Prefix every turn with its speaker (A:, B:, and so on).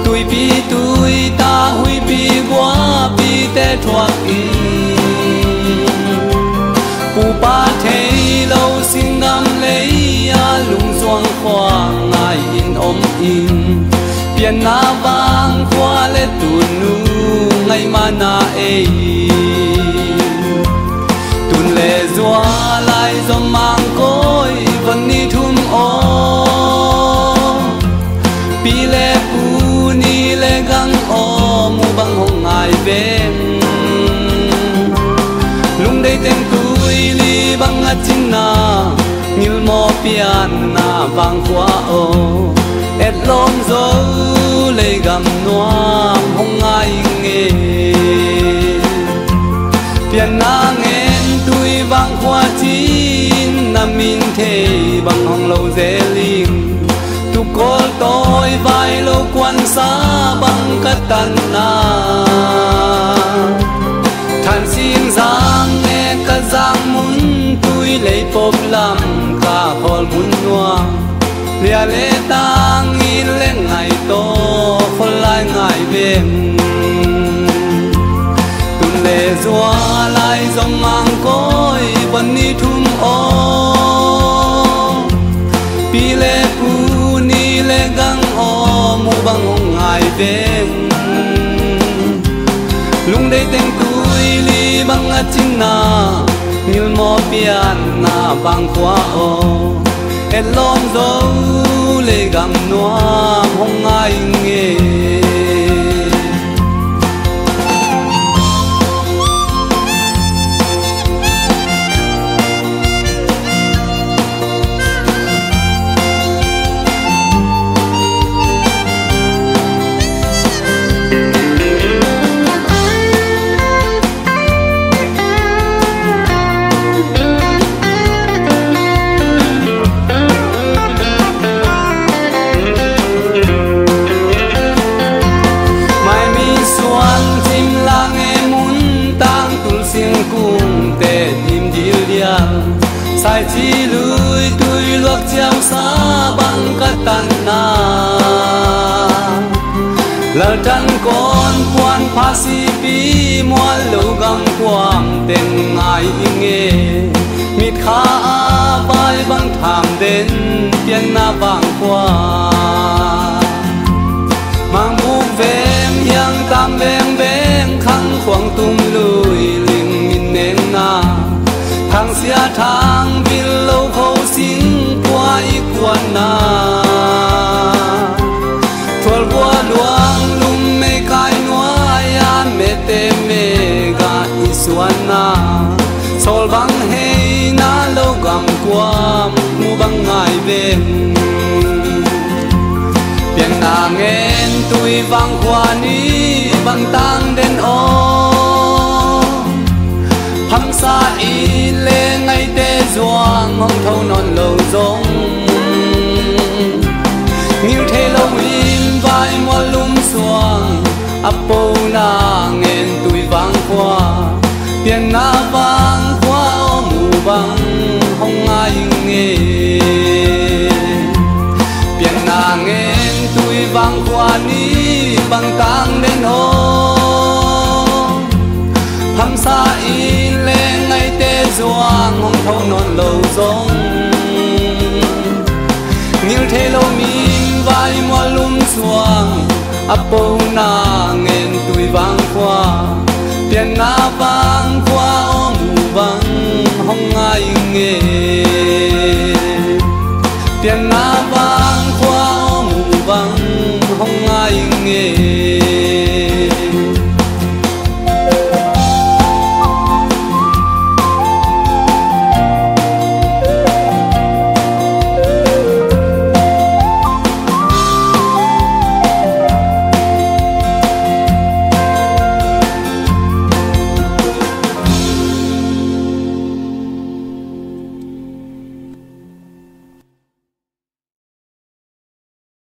A: tuổi pi tuổi ta hui pi quá pi te thoa in pu pa thấy lâu xin năm lấy lung xoang khoa ngài in in biển na vang khoa lệ tu nu ngày mà na ei tuần lệ doa lại do mang cối vẫn đi thum ô pi lệ pu ni lệ gang ô mu bang hong ngài bên lung đây tên tuổi li bang atin na ngil mo pian na vang khoa ô et lom zo lệ gam noam hong ngài nghe pian na nghen tuổi vang khoa chín na min thế bang hong lâu dễ ling tu col tôi vai lâu quan xa bang cát tan na than xin giang nghe cả giang muốn tuổi lấy pop làm cả hol muốn noa lia lệ tang in lên ngày to phơi lại ngày bên tuần lệ doa lại dòng mang cối vẫn đi thum ô pi lệ pu ni lệ gang ô mu bang hong ngày bên lung đây tên tuổi li bang atin na ngil mo pian na bang qua ô et lom zo lệ gam noam hong ngày nghe sai chi lui tui luộc treo xa băng cát tan na lal tan con quan pha si pi mua lâu gam quang tên ngài nghe mít kha vai băng tham đến pian na bang qua mang buộc vem yang tam vem vem khăng khoang tum lui ling min neng na thang xia thang vil lâu khâu xin qua ít quan na thuở qua luang lum mê cai noai an mê te mê ga isuan na sol bang hey na lâu gam qua mu bang ngai bên biển na nghen tui vang qua ni bang tang den o hăm xa in lệ ngày tê doang hong thâu non lâu giống nghiêu thế lâu in vai mua lung xoang apo na nghen tui vang qua biển na vang qua mu bang hong ai nghe biển na nghen tui vang qua ni bang tang đến ho hăm xa in lệ ngày tê doang hong thâu non lâu giống nghiêu thế lâu min vai mua lung xoang apo na nghen tui vang qua biển na vang qua mu vang hong ai nghe biển na